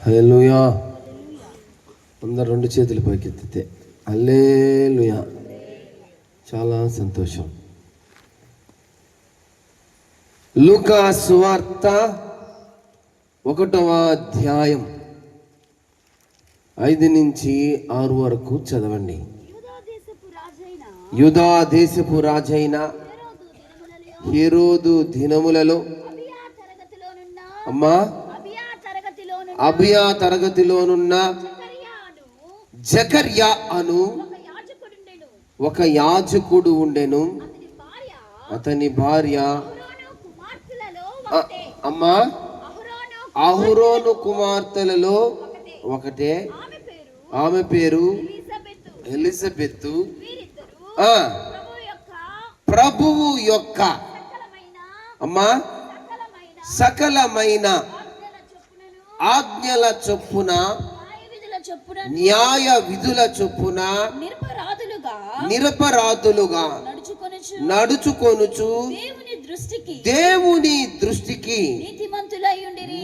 హల్లెలూయా. అందరు రెండు చేతులు పైకెత్తితే హల్లెలూయా. చాలా సంతోషం. లూకా సువార్త 1వ అధ్యాయం 5 నుంచి 6 వరకు చదవండి. యూదా దేశపు రాజైన హేరోదు దినములలో అబియా తరగతిలోనున్న జకర్యా అను ఒక యాజకుడు ఉండెను. అతని భార్య అహరోను కుమార్తెలలో ఒకటే. ఆమె పేరు ఎలిజబెత్. ప్రభువు యొక్క సకలమైన ఆజ్ఞల చొప్పున న్యాయ విధుల చొప్పున నిరపరాధులుగా నడుచుకొనుచు దేవుని దృష్టికి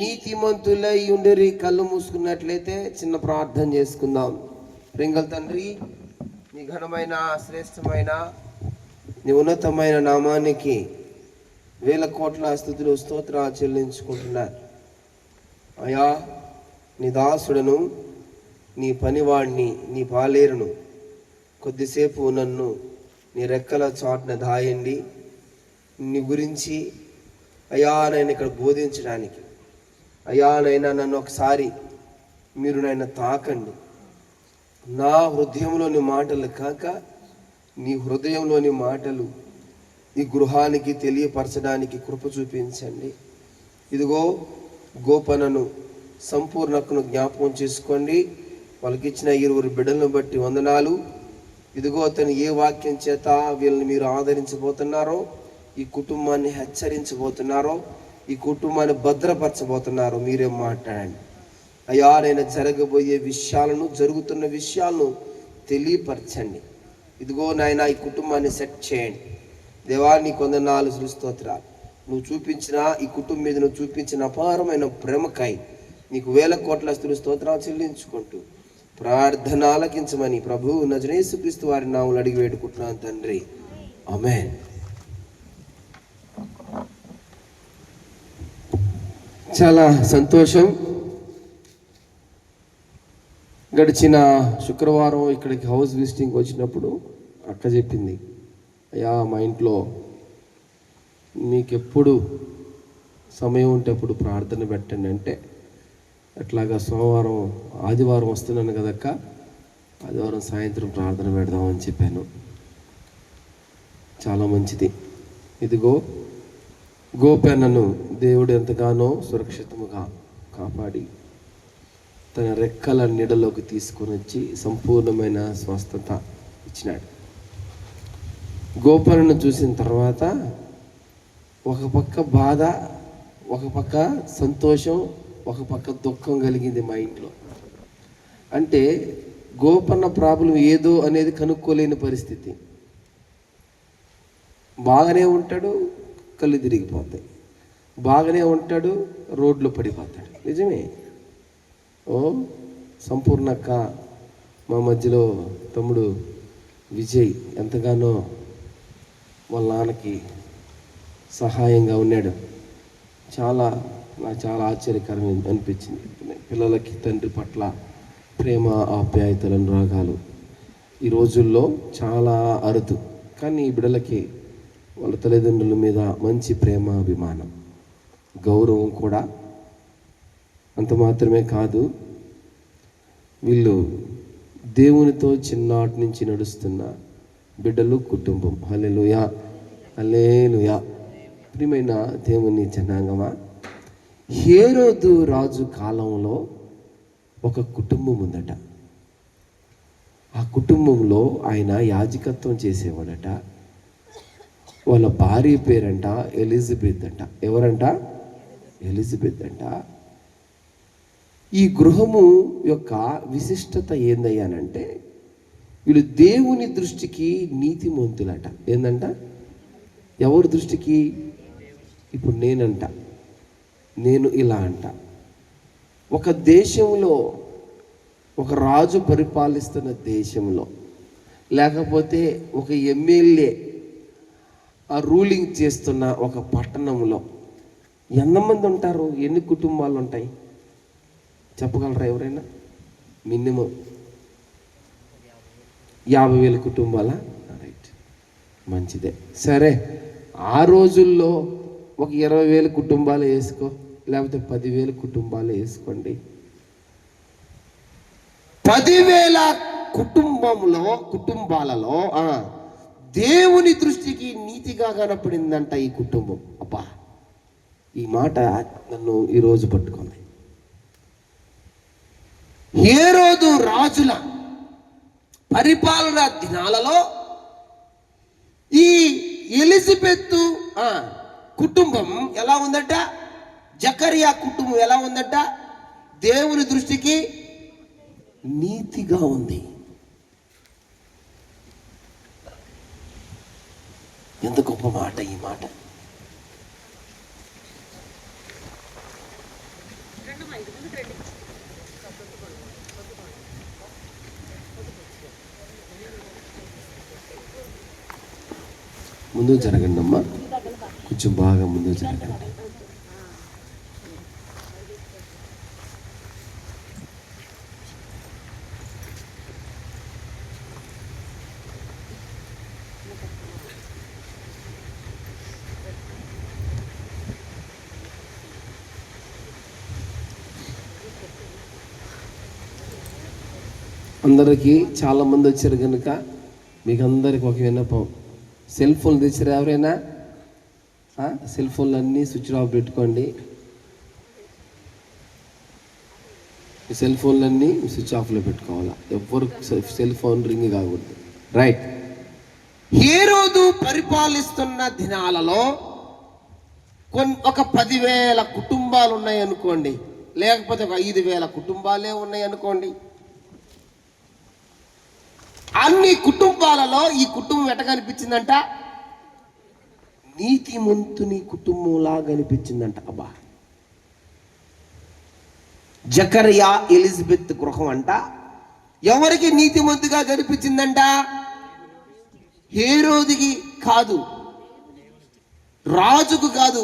నీతిమంతులై ఉండిరి. కళ్ళు మూసుకున్నట్లయితే చిన్న ప్రార్థన చేసుకుందాం. ప్రింగల్ తండ్రి, నీ ఘనమైన శ్రేష్టమైన నీ ఉన్నతమైన నామానికి 1000 కోట్ల స్తుతులు స్తోత్రాలు చెల్లించుకుంటున్నారు. అయా, నీ దాసుడను నీ పనివాడిని నీ పాలేరును కొద్దిసేపు నన్ను నీ రెక్కల చాటున దాయండి. నీ గురించి అయా నేను ఇక్కడ బోధించడానికి అయా నైనా నన్ను ఒకసారి మీరు నన్ను తాకండి. నా హృదయంలోని మాటలు కాక నీ హృదయంలోని మాటలు ఈ గృహానికి తెలియపరచడానికి కృప చూపించండి. ఇదిగో గోపనను సంపూర్ణకును జ్ఞాపకం చేసుకోండి. వాళ్ళకి ఇచ్చిన 20 బిడ్డలను బట్టి వందనాలు. ఇదిగో అతను ఏ వాక్యం చేత వీళ్ళని మీరు ఆదరించబోతున్నారో, ఈ కుటుంబాన్ని హెచ్చరించబోతున్నారో, ఈ కుటుంబాన్ని భద్రపరచబోతున్నారో మీరేం మాట్లాడండి. అయ్యా, నేను జరగబోయే విషయాలను, జరుగుతున్న విషయాలను తెలియపరచండి. ఇదిగో నాయన, ఈ కుటుంబాన్ని సెట్ చేయండి. దేవా, నీ కొందనాలు స్తోత్రాలు. నువ్వు చూపించిన ఈ కుటుంబం మీద నువ్వు చూపించిన అపారమైన ప్రేమకై నీకు 1000 కోట్ల స్తోత్రాలు చెల్లించుకుంటూ ప్రార్థన ఆలకించమని ప్రభువు నజరేతు యేసుక్రీస్తు వారి నామములో అడిగి వేడుకుంటున్నాను తండ్రి, ఆమేన్. చాలా సంతోషం. గడిచిన శుక్రవారం ఇక్కడికి హౌస్ విజిటింగ్ వచ్చినప్పుడు అక్క చెప్పింది, అయ్యా మా ఇంట్లో మీకెప్పుడు సమయం ఉంటే అప్పుడు ప్రార్థన పెట్టండి అంటే, అట్లాగా సోమవారం ఆదివారం వస్తున్నాను కదక్క, ఆదివారం సాయంత్రం ప్రార్థన పెడదామని చెప్పాను. చాలా మంచిది. ఇదిగో గోపెన్నను దేవుడు ఎంతగానో సురక్షితముగా కాపాడి తన రెక్కల నీడలోకి తీసుకొని వచ్చి సంపూర్ణమైన స్వస్థత ఇచ్చినాడు. గోపన్నను చూసిన తర్వాత ఒక పక్క బాధ, ఒక పక్క సంతోషం, ఒక పక్క దుఃఖం కలిగింది మా ఇంట్లో. అంటే గోపన్న ప్రాబ్లం ఏదో అనేది కనుక్కోలేని పరిస్థితి. బాగానే ఉంటాడు, కళ్ళు తిరిగిపోతాయి. బాగానే ఉంటాడు, రోడ్లో పడిపోతాడు. నిజమే. సంపూర్ణక్క మా మధ్యలో తమ్ముడు విజయ్ ఎంతగానో వాళ్ళ నాన్నకి సహాయంగా ఉన్నాడు. నాకు చాలా ఆశ్చర్యకరంగా అనిపించింది. పిల్లలకి తండ్రి పట్ల ప్రేమ, ఆప్యాయతలు, రాగాలు ఈ రోజుల్లో చాలా అరుదు. కానీ ఈ బిడ్డలకి వాళ్ళ తల్లిదండ్రుల మీద మంచి ప్రేమ, అభిమానం, గౌరవం కూడా. అంత మాత్రమే కాదు, వీళ్ళు దేవునితో చిన్నటి నుంచి నడుస్తున్న బిడ్డలు, కుటుంబం. హల్లెలూయా, హల్లెలూయా. ప్రియమైన దేవుని జనాంగమా, హేరోదు రాజు కాలంలో ఒక కుటుంబం ఉందట. ఆ కుటుంబంలో ఆయన యాజకత్వం చేసేవాడట. వాళ్ళ భార్య పేరంట ఎలిజబెత్ అంట. ఎవరంట? ఎలిజబెత్ అంట. ఈ గృహము యొక్క విశిష్టత ఏందయ్యానంటే, వీళ్ళు దేవుని దృష్టికి నీతిమంతులట. ఏందంట? ఎవరి దృష్టికి? ఇప్పుడు నేను ఇలా అంట, ఒక దేశంలో, ఒక రాజు పరిపాలిస్తున్న దేశంలో, లేకపోతే ఒక ఎమ్మెల్యే రూలింగ్ చేస్తున్న ఒక పట్టణంలో ఎంతమంది ఉంటారు? ఎన్ని కుటుంబాలు ఉంటాయి చెప్పగలరా ఎవరైనా? మినిమం 50,000 కుటుంబాల? రైట్, మంచిదే. సరే, ఆ రోజుల్లో ఒక 20,000 కుటుంబాలు వేసుకో, లేకపోతే 10,000 కుటుంబాలు వేసుకోండి. 10,000 కుటుంబాలలో దేవుని దృష్టికి నీతిగా కనపడిందంట ఈ కుటుంబం. అబ్బా, ఈ మాట నన్ను ఈరోజు పట్టుకుంది. హేరోదు రాజుల పరిపాలన దినాలలో ఈ ఎలిజబెత్ కుటుంబం ఎలా ఉందట? జకరియా కుటుంబం ఎలా ఉందట? దేవుని దృష్టికి నీతిగా ఉంది. ఎంత గొప్ప మాట ఈ మాట! ముందు జరగండి అమ్మా, కొంచెం బాగా ముందు జరగండి. అందరికీ చాలామంది వచ్చారు కనుక మీకు అందరికి ఒక విన్నపం. సెల్ ఫోన్ తెచ్చారు ఎవరైనా? సెల్ ఫోన్లు అన్నీ స్విచ్ ఆఫ్ పెట్టుకోండి. సెల్ ఫోన్లన్నీ స్విచ్ ఆఫ్లో పెట్టుకోవాలా, ఎవరు సెల్ ఫోన్ రింగ్ కాకూడదు. రైట్. హేరోదు పరిపాలిస్తున్న దినాలలో ఒక 10,000 కుటుంబాలు ఉన్నాయి అనుకోండి, లేకపోతే ఒక 5,000 కుటుంబాలే ఉన్నాయి అనుకోండి. అన్ని కుటుంబాలలో ఈ కుటుంబం ఎట్ట కనిపించిందంట? నీతిమంతుని కుటుంబంలా కనిపించిందంట. అబ్బా, జకరియా ఎలిజబెత్ గృహం అంట ఎవరికి నీతిమంతుగా కనిపించిందంట? హేరోదికి కాదు, రాజుకు కాదు,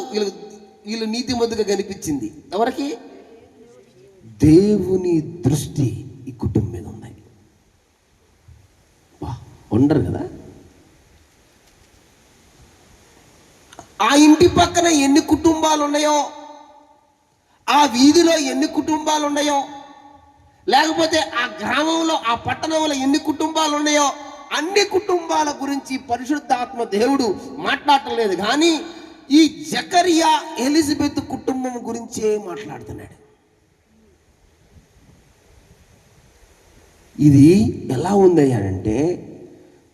వీళ్ళు నీతిమంతుగా కనిపించింది. ఎవరికి? దేవుని దృష్టి ఈ కుటుంబం మీద ఉన్నాయి. ఉండరు కదా? ఆ ఇంటి పక్కన ఎన్ని కుటుంబాలు ఉన్నాయో, ఆ వీధిలో ఎన్ని కుటుంబాలు ఉన్నాయో, లేకపోతే ఆ గ్రామంలో, ఆ పట్టణంలో ఎన్ని కుటుంబాలు ఉన్నాయో, అన్ని కుటుంబాల గురించి పరిశుద్ధాత్మ దేవుడు మాట్లాడటం లేదు, కానీ ఈ జకరియా ఎలిజబెత్ కుటుంబం గురించే మాట్లాడుతున్నాడు. ఇది ఎలా ఉందయ్యానంటే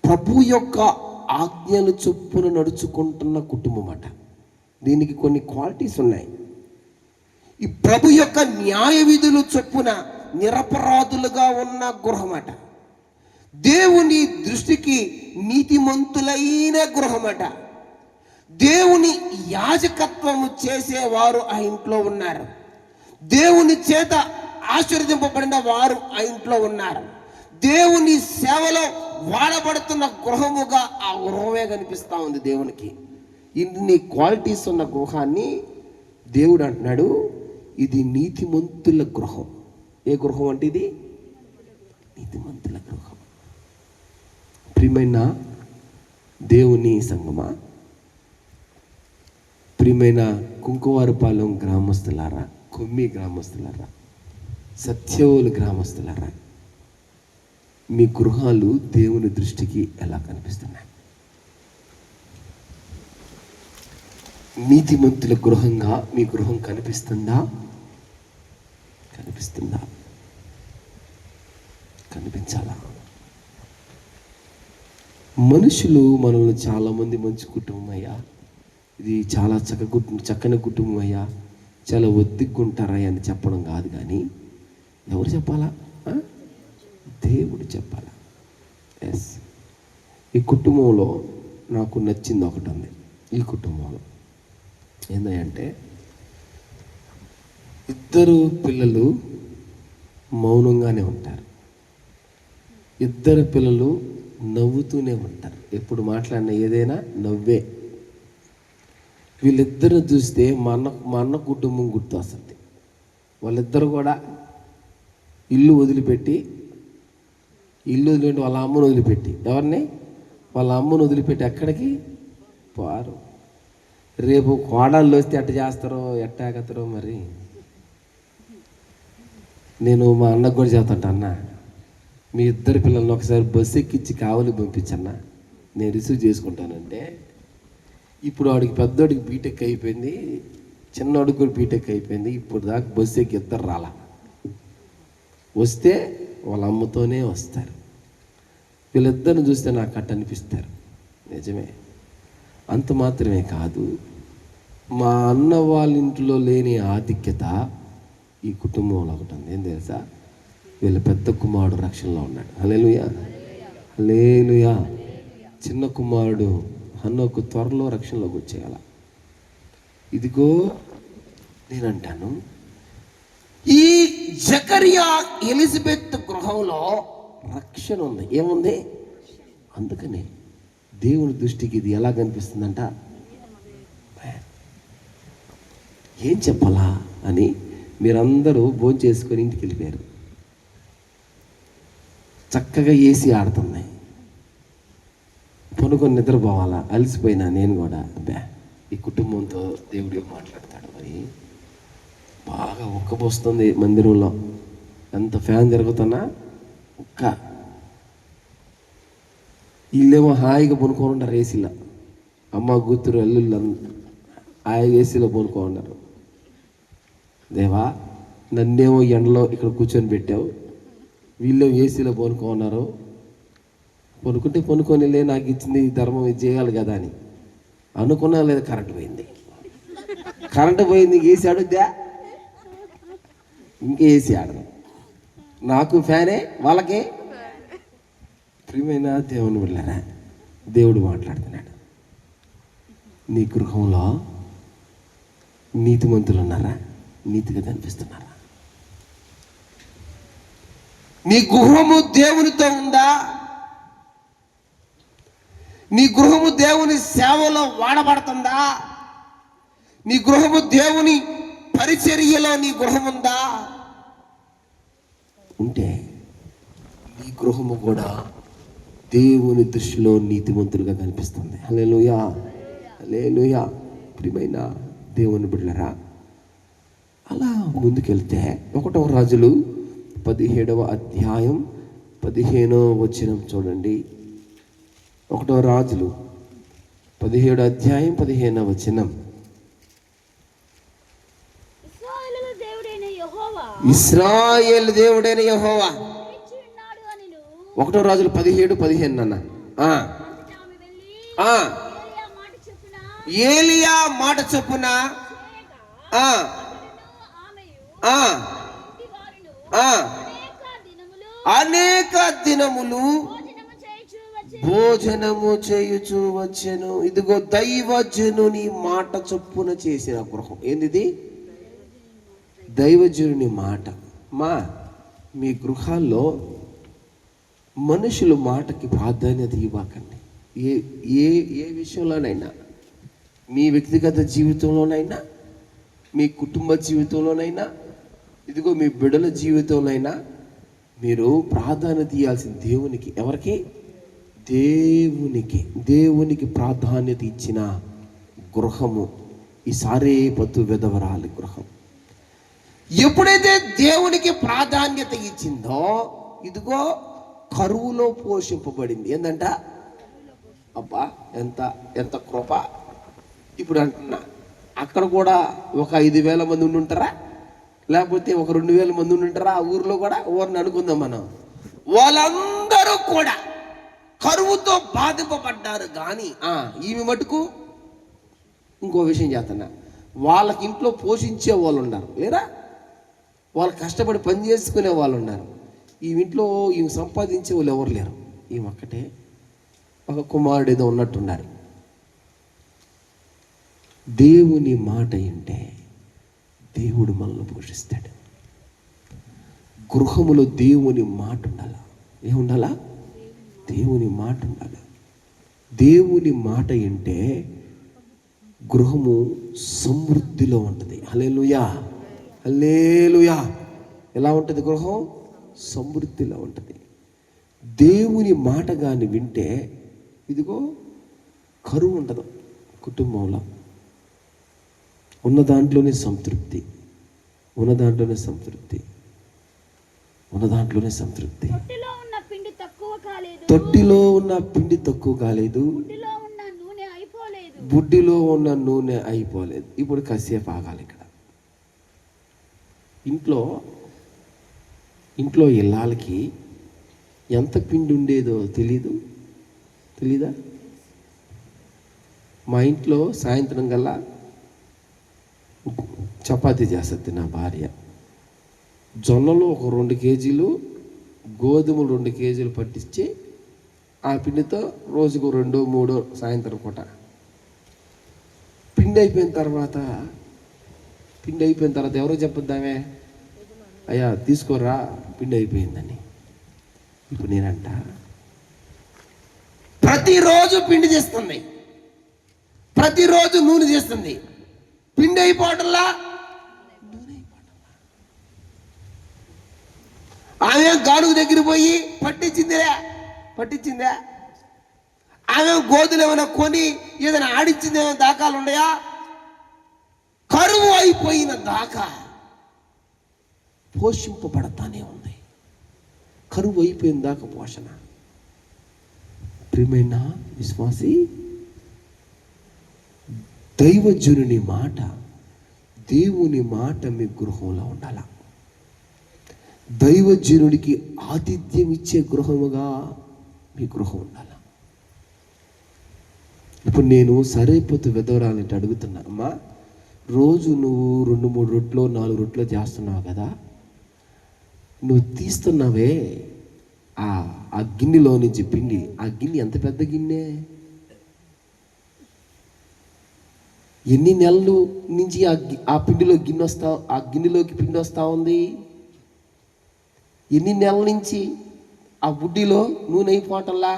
ప్రభు యొక్క ఆజ్ఞలు చొప్పున నడుచుకుంటున్న కుటుంబం అట. దీనికి కొన్ని క్వాలిటీస్ ఉన్నాయి. ఈ ప్రభు యొక్క న్యాయ విధులు చొప్పున నిరపరాధులుగా ఉన్న గృహమట. దేవుని దృష్టికి నీతిమంతులైన గృహమట. దేవుని యాజకత్వము చేసేవారు ఆ ఇంట్లో ఉన్నారు. దేవుని చేత ఆశీర్వదింపబడిన వారు ఆ ఇంట్లో ఉన్నారు. దేవుని సేవలో వాడబడుతున్న గృహముగా ఆ గృహమే కనిపిస్తూ ఉంది దేవునికి. ఇన్ని క్వాలిటీస్ ఉన్న గృహాన్ని దేవుడు అంటున్నాడు, ఇది నీతిమంతుల గృహం. ఏ గృహం అంటే ఇది? నీతిమంతుల గృహం. ప్రియమైన దేవుని సంగమా, ప్రియమైన కుంకువారిపాలెం గ్రామస్తులారా, కొమ్మి గ్రామస్తులారా, సత్యవులు గ్రామస్తులారా, మీ గృహాలు దేవుని దృష్టికి ఎలా కనిపిస్తున్నాయి? నీతిమంతుల గృహంగా మీ గృహం కనిపిస్తుందా? కనిపిస్తుందా? కనిపించాలా? మనుషులు మనల్ని చాలామంది మంచి కుటుంబం అయ్యా, ఇది చాలా చక్కని కుటుంబం అయ్యా, చాలా ఒత్తిగ్గుంటారయ్యా అని చెప్పడం కాదు, కానీ ఎవరు చెప్పాలా? దేవుడు చెప్పాలా? ఎస్. ఈ కుటుంబంలో నాకు నచ్చింది ఒకటి ఉంది. ఈ కుటుంబంలో ఏందంటే ఇద్దరు పిల్లలు మౌనంగానే ఉంటారు. ఇద్దరు పిల్లలు నవ్వుతూనే ఉంటారు. ఎప్పుడు మాట్లాడిన ఏదైనా నవ్వే. వీళ్ళిద్దరు చూస్తే మా అన్న కుటుంబం గుర్తు వస్తుంది. వాళ్ళిద్దరు కూడా ఇల్లు వదిలిపెట్టి వాళ్ళ అమ్మను వదిలిపెట్టి, ఎవరిని? వాళ్ళ అమ్మను వదిలిపెట్టి ఎక్కడికి పోరు. రేపు కోడళ్ళు వస్తే ఎట్ట చేస్తారో ఎట్టాగతారో మరి. నేను మా అన్నకు కూడా చెప్తాంట, అన్న మీ ఇద్దరు పిల్లల్ని ఒకసారి బస్సు ఎక్కించి కావలి పంపించన్నా, నేను రిసీవ్ చేసుకుంటానంటే, ఇప్పుడు వాడికి పెద్దోడికి బీటెక్ అయిపోయింది, చిన్నోడికి కూడా బీటెక్ అయిపోయింది. ఇప్పుడు దాకా బస్సు ఎక్కి ఇద్దరు రాలా. వస్తే వాళ్ళ అమ్మతోనే వస్తారు. వీళ్ళిద్దరిని చూస్తే నాకు అట్ట అనిపిస్తారు. నిజమే. అంత మాత్రమే కాదు, మా అన్న వాళ్ళ ఇంట్లో లేని ఆధిక్యత ఈ కుటుంబంలో ఒకటి ఉంది. ఏం తెలుసా? వీళ్ళ పెద్ద కుమారుడు రక్షణలో ఉన్నాడు. హల్లెలూయా, హల్లెలూయా. చిన్న కుమారుడు హన్నోకు త్వరలో రక్షణలోకి వచ్చేయాల. ఇదిగో నేనంటాను, ఈ జకరియా ఎలిజబెత్ గృహంలో రక్షణ ఉంది. ఏముంది? అందుకనే దేవుని దృష్టికి ఇది ఎలా కనిపిస్తుందంట, ఏం చెప్పాలా అని మీరందరూ భోజనం చేసుకొని ఇంటికి వెళ్ళిపోయారు. చక్కగా ఏసీ ఆడుతున్నాయి, పనుకొని నిద్రపోవాలా, అలసిపోయినా నేను కూడా. అబ్బా, ఈ కుటుంబంతో దేవుడు మాట్లాడతాడు. మరి బాగా ఉక్కబోస్తుంది మందిరంలో, ఎంత ఫ్యాన్ తిరుగుతున్నా ఉక్క. వీళ్ళేమో హాయిగా పనుకొని ఉంటారు ఏసీలో. అమ్మ కూతురు అల్లుళ్ళు హాయిగా ఏసీలో పనుకో ఉన్నారు. దేవా, నన్నేమో ఎండలో ఇక్కడ కూర్చొని పెట్టావు, వీళ్ళేమో ఏసీలో పనుకో ఉన్నారు. పనుకుంటే పనుకొని లే, నాకు ఇచ్చింది ధర్మం ఇది చేయాలి కదా అని అనుకున్నా. లేదా కరెంటు పోయింది, ఏసీ ఆడుద్దా? ఇంకా ఏసీ ఆడదు. నాకు ఫ్యానే, వాళ్ళకి. ప్రియమైన దేవుని వెళ్ళారా, దేవుడు మాట్లాడుతున్నాడు. నీ గృహంలో నీతిమంతులు ఉన్నారా? నీతిగా కనిపిస్తున్నారా? నీ గృహము దేవునితో ఉందా? నీ గృహము దేవుని సేవలో వాడబడుతుందా? నీ గృహము దేవుని పరిచర్యలో నీ గృహం ఉందా? ఉంటే నీ గృహము కూడా దేవుని దృష్టిలో నీతిమంతులుగా కనిపిస్తుంది. హల్లెలూయా, హల్లెలూయా. ప్రియమైన దేవుని బిడ్డలారా, అలా ముందుకెళ్తే 1వ రాజులు 17వ అధ్యాయం 15వ వచనం చూడండి. 1వ రాజులు 17వ అధ్యాయం 15వ వచనం. ఇశ్రాయేలు దేవుడైన యెహోవా 1వ రాజులు 17:15 అన్న. ఏలియా మాట చొప్పున అనేక దినములు భోజనము చేయుచు వచ్చెను. ఇదిగో దైవజనుని మాట చొప్పున చేసిన గృహం. ఏంది? దైవజనుని మాట. మీ గృహాల్లో మనుషుల మాటకి ప్రాధాన్యత ఇవ్వకండి. ఏ విషయంలోనైనా, మీ వ్యక్తిగత జీవితంలోనైనా, మీ కుటుంబ జీవితంలోనైనా, ఇదిగో మీ బిడ్డల జీవితంలోనైనా మీరు ప్రాధాన్యత ఇవ్వాల్సిన దేవునికి. ఎవరికి? దేవునికి ప్రాధాన్యత ఇచ్చిన గృహము ఈ సారేపతు విధవరాలి గృహం. ఎప్పుడైతే దేవునికి ప్రాధాన్యత ఇచ్చిందో, ఇదిగో కరువులో పోషింపబడింది. ఏంటంట? అబ్బా, ఎంత కృప. ఇప్పుడు అంటున్నా, అక్కడ కూడా ఒక 5,000 మంది ఉండి ఉంటారా, లేకపోతే ఒక 2,000 మంది ఉండి ఉంటారా? ఆ ఊర్లో కూడా ఊరిని అనుకుందాం మనం. వాళ్ళందరూ కూడా కరువుతో బాధింపబడ్డారు. కానీ ఈమె మటుకు ఇంకో విషయం చేస్తున్నా, వాళ్ళకి ఇంట్లో పోషించే వాళ్ళు ఉన్నారు లేరా? వాళ్ళు కష్టపడి పని చేసుకునే వాళ్ళు ఉన్నారు. ఈ ఇంట్లో ఈమె సంపాదించే వాళ్ళు ఎవరు లేరు. ఈమె ఒక్కటే, ఒక కుమారుడు ఏదో ఉన్నట్టున్నారు. దేవుని మాట వింటే దేవుడు మనల్ని పోషిస్తాడు. గృహములో దేవుని మాట ఉండాలా. ఏముండాలా? దేవుని మాట ఉండాలి. దేవుని మాట అంటే గృహము సమృద్ధిలో ఉంటుంది. హల్లెలూయా, హల్లెలూయా. ఎలా ఉంటుంది? గృహం సమృద్ధిలో ఉంటుంది. దేవుని మాట కానీ వింటే ఇదిగో కరువు ఉండదు కుటుంబంలో. ఉన్న దాంట్లోనే సంతృప్తి, ఉన్న దాంట్లోనే సంతృప్తి, ఉన్న దాంట్లోనే సంతృప్తి. తొట్టిలో ఉన్న పిండి తక్కువ కాలేదు, బుడ్డిలో ఉన్న నూనె అయిపోలేదు. ఇప్పుడు కాసేపు ఆగాలి. ఇక్కడ ఇంట్లో ఇళ్ళకి ఎంత పిండి ఉండేదో తెలీదా? మా ఇంట్లో సాయంత్రం కల్లా చపాతీ చేస్తుంది నా భార్య. జొన్నలు ఒక 2 కేజీలు, గోధుమలు 2 కేజీలు పట్టించి ఆ పిండితో రోజుకు 2-3 సాయంత్రం పూట పిండి అయిపోయిన తర్వాత ఎవరో చెప్పొద్దామే, అయ్యా తీసుకోరా పిండి అయిపోయిందని. ఇప్పుడు నేనంట ప్రతిరోజు పిండి చేస్తుంది, ప్రతిరోజు నూనె చేస్తుంది. పిండి అయిపోవటంలా, నూనె అయిపోవటంలా. ఆమె గాడుగు దగ్గర పోయి పట్టించిందే. ఆమె గోధులు ఏమైనా కొని ఏదైనా ఆడిచ్చింది, ఏమైనా దాఖలు ఉన్నాయా? కరువు అయిపోయిన దాకా పోషింపబడతానే ఉంది. కరువు అయిపోయిన దాకా పోషణ. ప్రియమైన విశ్వాసి, దైవజనుని మాట, దేవుని మాట మీ గృహంలో ఉండాల. దైవజనుడికి ఆతిథ్యం ఇచ్చే గృహముగా మీ గృహం ఉండాల. ఇప్పుడు నేను సరైపోతు విధవరాలంటే అడుగుతున్నా, అమ్మా రోజు నువ్వు 2-3 రొట్టెలు 4 రొట్టెలు చేస్తున్నావు కదా, నువ్వు తీస్తున్నావే ఆ గిన్నెలో నుంచి పిండి, ఆ గిన్నె ఎంత పెద్ద గిన్నె? ఎన్ని నెలలు నుంచి ఆ పిండిలో ఆ గిన్నెలోకి పిండి వస్తా ఉంది? ఎన్ని నెలల నుంచి ఆ బుడ్డిలో నూనె అయిపోవటంలా?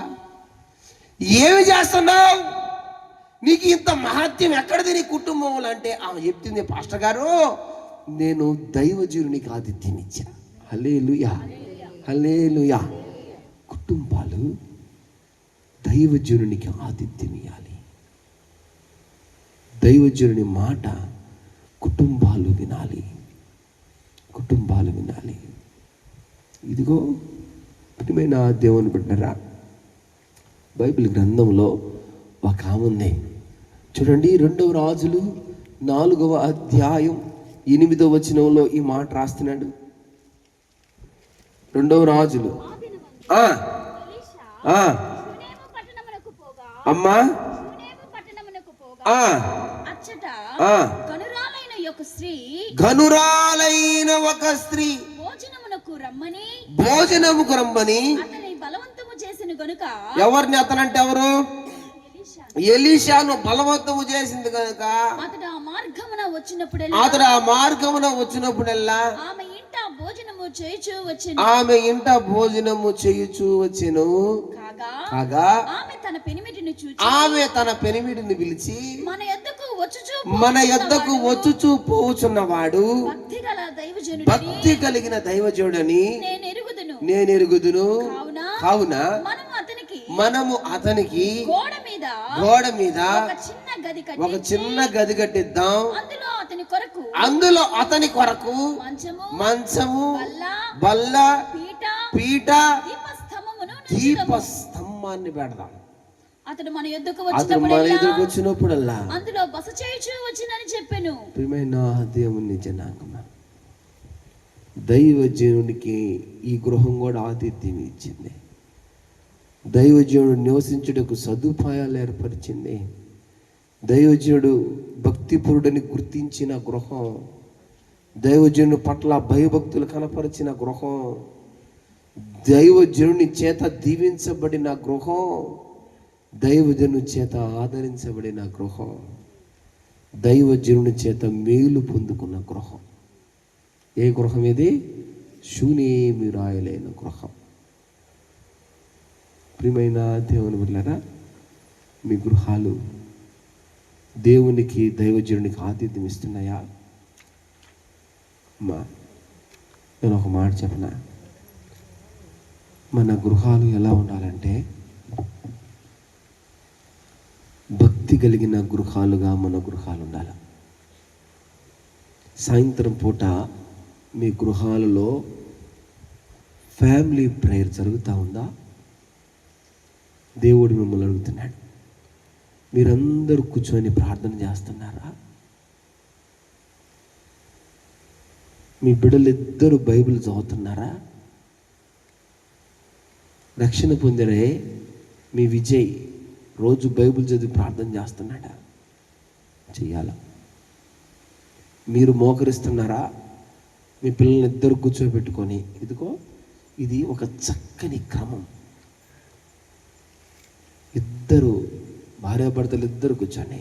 ఏమి చేస్తున్నావు? నీకు ఇంత మహత్యం ఎక్కడిది నీ కుటుంబంలో అంటే ఆమె చెప్తుంది, పాస్టర్ గారు నేను దైవజనునికి ఆతిథ్యం ఇచ్చా. హల్లెలూయా, హల్లెలూయా. కుటుంబాలు దైవజనునికి ఆతిథ్యం ఇవ్వాలి. దైవజనుని మాట కుటుంబాలు వినాలి. ఇదిగో ప్రియమైన దేవుని బిడ్డరా, బైబిల్ గ్రంథంలో ఒక ఆమె ఉంది చూడండి. 2వ రాజులు 4వ అధ్యాయం 8వ వచనంలో ఈ మాట రాస్తున్నాడు. 2వ రాజులు అమ్మా ఘనురాలైన ఒక స్త్రీ భోజనముకు రమ్మని బలవంతము చేసిన గనుక. ఎవరిని? అతనంటే ఎవరు? ఎలీషాను బలవంతము చేసింది కనుక అతడు ఆ మార్గమున వచ్చినప్పుడల్లా ఆమె ఇంట భోజనము చేయుచు వచ్చెను. కాగా ఆమె తన పెనిమిటిని పిలిచి మన యొద్దకు వచ్చుచు పోచున్నవాడు భక్తి కలిగిన దైవజనుడని నేను ఎరుగుదును. కావున మనము అతనికి గోడ మీద ఒక చిన్న గది కట్టిద్దాం. అందులో అతని కొరకు మంచము, బల్ల, పీట, దీపస్తంభాన్ని పెడదాం. అతడు మన యొద్దకు వచ్చినప్పుడల్లా అందులో బస చేయుచు వచ్చినని చెప్పెను. ప్రియమైన దేవుని జనాంగమా, దైవజనునికి ఈ గృహం కూడా ఆతిథ్యం ఇచ్చింది. దైవజనుడు నివసించుటకు సదుపాయాలు ఏర్పరిచింది. దైవజనుడు భక్తిపరుడని గుర్తించిన గృహం, దైవజనుని పట్ల భయభక్తులు కనపరిచిన గృహం, దైవజనుని చేత దీవించబడిన గృహం, దైవజనుని చేత ఆదరించబడిన గృహం, దైవజనుని చేత మేలు పొందుకున్న గృహం. ఏ గృహం ఇది? శూన్యమి రాయలేని గృహం. ప్రియమైన దేవుని బిడ్డలారా, మీ గృహాలు దేవునికి, దైవజనునికి ఆతిథ్యం ఇస్తున్నాయా? అమ్మా, నేను ఒక మాట చెప్పనా, మన గృహాలు ఎలా ఉండాలంటే భక్తి కలిగిన గృహాలుగా మన గృహాలు ఉండాలి. సాయంత్రం పూట మీ గృహాలలో ఫ్యామిలీ ప్రేయర్ జరుగుతూ ఉందా? దేవుడు మిమ్మల్ని అడుగుతున్నాడు, మీరందరూ కూర్చొని ప్రార్థన చేస్తున్నారా? మీ బిడ్డలిద్దరూ బైబిల్ చదువుతున్నారా? రక్షణ పొందినే మీ విజయ్ రోజు బైబిల్ చదివి ప్రార్థన చేస్తున్నాడా? చెయ్యాలా? మీరు మోకరిస్తున్నారా? మీ పిల్లల్ని ఇద్దరు కూర్చోబెట్టుకొని, ఇదిగో ఇది ఒక చక్కని క్రమం. ఇద్దరు భార్యాభర్తలు ఇద్దరు కూర్చొని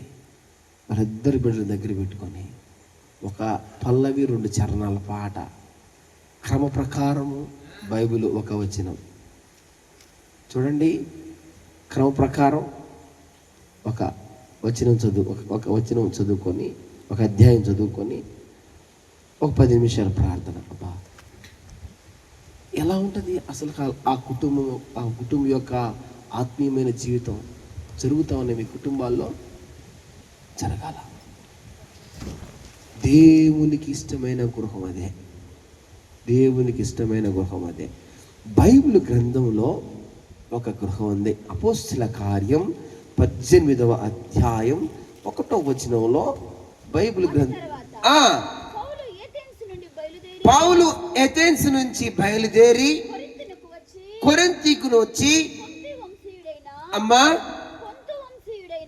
వాళ్ళిద్దరు బిడ్డల దగ్గర పెట్టుకొని ఒక పల్లవి 2 చరణాల పాట, క్రమ ప్రకారము బైబిల్ ఒక వచనం చూడండి, క్రమ ప్రకారం ఒక వచనం చదువుకొని ఒక అధ్యాయం చదువుకొని ఒక 10 నిమిషాల ప్రార్థన. అబ్బా, ఎలా ఉంటుంది అసలు ఆ కుటుంబం యొక్క ఆత్మీయమైన జీవితం జరుగుతూ ఉన్నాయి మీ కుటుంబాల్లో? జరగాల. దేవునికి ఇష్టమైన గృహం అదే. దేవునికి ఇష్టమైన గృహం అదే. బైబిల్ గ్రంథంలో ఒక గృహం ఉంది. అపోస్తల కార్యం 18వ అధ్యాయం 1వ వచనంలో బైబిల్ గ్రంథం, పౌలు ఎథెన్స్ నుంచి బయలుదేరి కొరింథీకు వచ్చి అమ్మా